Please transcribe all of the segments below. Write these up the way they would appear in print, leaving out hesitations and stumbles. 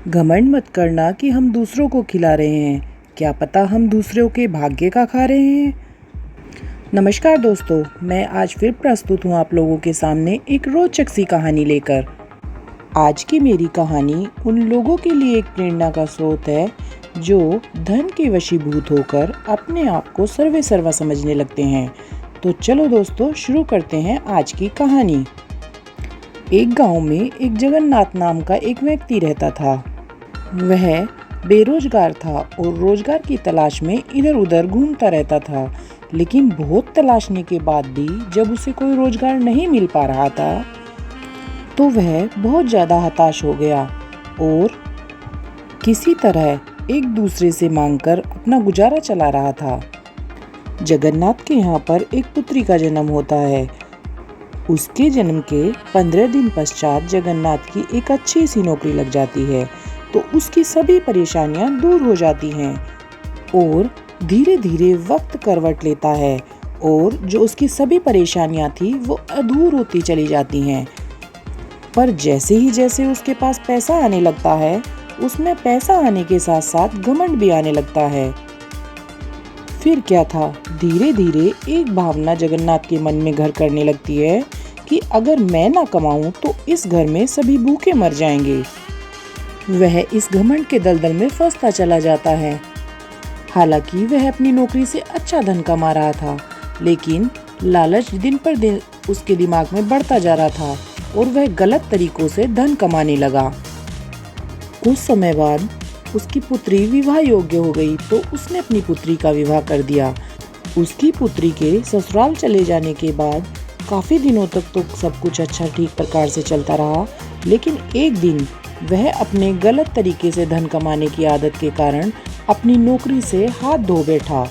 घमंड मत करना कि हम दूसरों को खिला रहे हैं, क्या पता हम दूसरों के भाग्य का खा रहे हैं। नमस्कार दोस्तों, मैं आज फिर प्रस्तुत हूँ आप लोगों के सामने एक रोचक सी कहानी लेकर। आज की मेरी कहानी उन लोगों के लिए एक प्रेरणा का स्रोत है जो धन के वशीभूत होकर अपने आप को सर्वे सर्वा समझने लगते हैं। तो चलो दोस्तों, शुरू करते हैं आज की कहानी। एक गांव में एक जगन्नाथ नाम का एक व्यक्ति रहता था। वह बेरोजगार था और रोजगार की तलाश में इधर उधर घूमता रहता था, लेकिन बहुत तलाशने के बाद भी जब उसे कोई रोजगार नहीं मिल पा रहा था तो वह बहुत ज़्यादा हताश हो गया और किसी तरह एक दूसरे से मांगकर अपना गुजारा चला रहा था। जगन्नाथ के यहाँ पर एक पुत्री का जन्म होता है। उसके जन्म के 15 दिन पश्चात जगन्नाथ की एक अच्छी सी नौकरी लग जाती है, तो उसकी सभी परेशानियां दूर हो जाती हैं और धीरे धीरे वक्त करवट लेता है और जो उसकी सभी परेशानियां थी वो दूर होती चली जाती हैं। पर जैसे उसके पास पैसा आने लगता है, उसमें पैसा आने के साथ साथ घमंड भी आने लगता है। फिर क्या था, धीरे धीरे एक भावना जगन्नाथ के मन में घर करने लगती है कि अगर मैं ना कमाऊं तो इस घर में सभी भूखे मर जाएंगे। वह इस घमंड के दलदल में फंसता चला जाता है। हालांकि वह अपनी नौकरी से अच्छा धन कमा रहा था, लेकिन लालच दिन पर दिन उसके दिमाग में बढ़ता जा रहा था और वह गलत तरीकों से धन कमाने लगा। कुछ समय बाद उसकी पुत्री विवाह योग्य हो गई, तो उसने अपनी पुत्री का विवाह कर दिया। उसकी पुत्री के ससुराल चले जाने के बाद काफ़ी दिनों तक तो सब कुछ अच्छा ठीक प्रकार से चलता रहा, लेकिन एक दिन वह अपने गलत तरीके से धन कमाने की आदत के कारण अपनी नौकरी से हाथ धो बैठा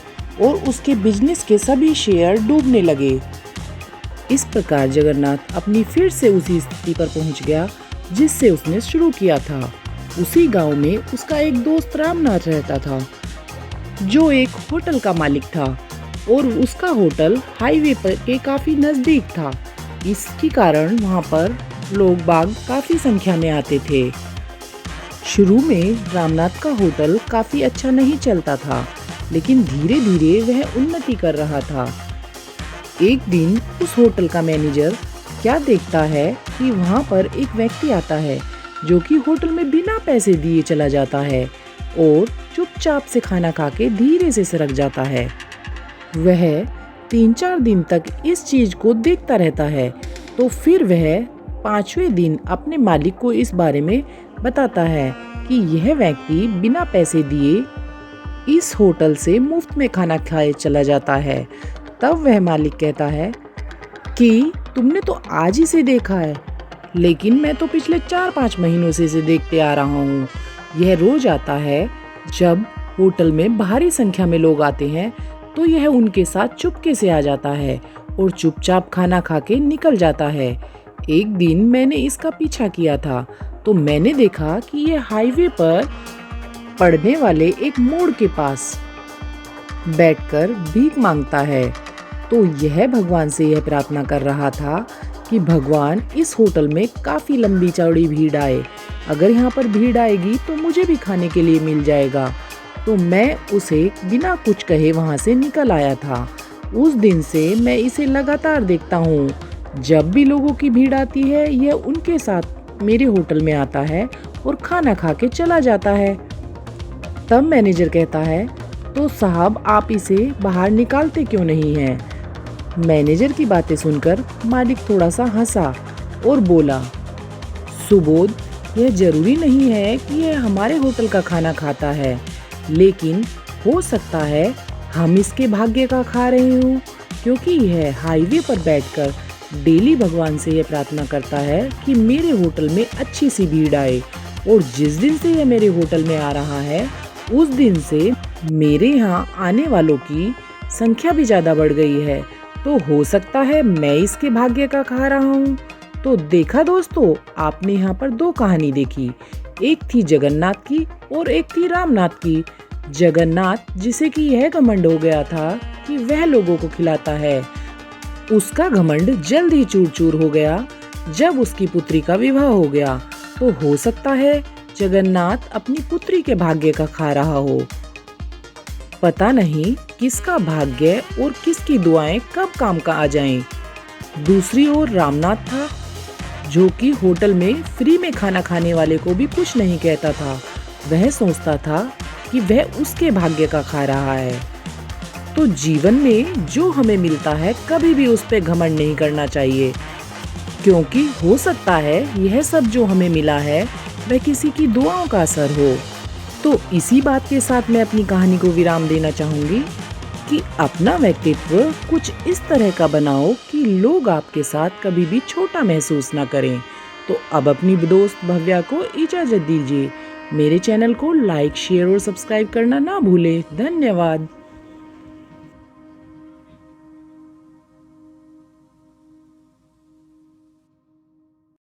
और उसके बिजनेस के सभी शेयर डूबने लगे। इस प्रकार जगन्नाथ अपनी फिर से उसी स्थिति पर पहुंच गया जिससे उसने शुरू किया था। उसी गांव में उसका एक दोस्त रामनाथ रहता था, जो एक होटल का मालिक था और उसका होटल हाईवे पर के काफी नजदीक था। इसके कारण वहां पर लोग बाग काफी संख्या में आते थे। शुरू में रामनाथ का होटल काफी अच्छा नहीं चलता था, लेकिन धीरे धीरे वह उन्नति कर रहा था। एक दिन उस होटल का मैनेजर क्या देखता है कि वहां पर एक व्यक्ति आता है जो कि होटल में बिना पैसे दिए चला जाता है और चुपचाप से खाना खा के धीरे से सरक जाता है। वह 3-4 दिन तक इस चीज को देखता रहता है, तो फिर वह 5वें दिन अपने मालिक को इस बारे में बताता है कि यह व्यक्ति बिना पैसे दिए इस होटल से मुफ्त में खाना खाए चला जाता है। तब वह मालिक कहता है कि तुमने तो आज ही से देखा है, लेकिन मैं तो पिछले 4-5 महीनों से इसे देखते आ रहा हूँ। यह रोज आता है, जब होटल में भारी संख्या में लोग आते हैं तो यह उनके साथ चुपके से आ जाता है और चुपचाप खाना खा के निकल जाता है। एक दिन मैंने इसका पीछा किया था, तो मैंने देखा कि यह हाईवे पर पड़ने वाले एक मोड़ के पास बैठकर भीख मांगता है। तो यह भगवान से यह प्रार्थना कर रहा था कि भगवान, इस होटल में काफी लंबी चौड़ी भीड़ आए, अगर यहाँ पर भीड़ आएगी तो मुझे भी खाने के लिए मिल जाएगा। तो मैं उसे बिना कुछ कहे वहाँ से निकल आया था। उस दिन से मैं इसे लगातार देखता हूँ। जब भी लोगों की भीड़ आती है, यह उनके साथ मेरे होटल में आता है और खाना खा के चला जाता है। तब मैनेजर कहता है, तो साहब आप इसे बाहर निकालते क्यों नहीं हैं? मैनेजर की बातें सुनकर मालिक थोड़ा सा हंसा और बोला, सुबोध, यह जरूरी नहीं है कि यह हमारे होटल का खाना खाता है, लेकिन हो सकता है हम इसके भाग्य का खा रहे हों, क्योंकि यह हाईवे पर बैठकर डेली भगवान से यह प्रार्थना करता है कि मेरे होटल में अच्छी सी भीड़ आए, और जिस दिन से यह मेरे होटल में आ रहा है उस दिन से मेरे यहाँ आने वालों की संख्या भी ज़्यादा बढ़ गई है, तो हो सकता है मैं इसके भाग्य का खा रहा हूँ। तो देखा दोस्तों, आपने यहाँ पर 2 कहानी देखी, एक थी जगन्नाथ की और एक थी रामनाथ की। जगन्नाथ, जिसे कि यह घमंड हो गया था कि वह लोगों को खिलाता है, उसका घमंड जल्द ही चूर चूर हो गया जब उसकी पुत्री का विवाह हो गया। तो हो सकता है जगन्नाथ अपनी पुत्री के भाग्य का खा रहा हो। पता नहीं किसका भाग्य और किसकी दुआएं कब काम का आ जाएं। दूसरी ओर रामनाथ था, जो कि होटल में फ्री में खाना खाने वाले को भी कुछ नहीं कहता था। वह सोचता था कि वह उसके भाग्य का खा रहा है। तो जीवन में जो हमें मिलता है कभी भी उस पर घमंड नहीं करना चाहिए, क्योंकि हो सकता है यह सब जो हमें मिला है वह किसी की दुआओं का असर हो। तो इसी बात के साथ मैं अपनी कहानी को विराम देना चाहूँगी कि अपना व्यक्तित्व कुछ इस तरह का बनाओ कि लोग आपके साथ कभी भी छोटा महसूस ना करें। तो अब अपनी दोस्त भव्या को इजाज़त दीजिए। मेरे चैनल को लाइक, शेयर और सब्सक्राइब करना ना भूलें। धन्यवाद।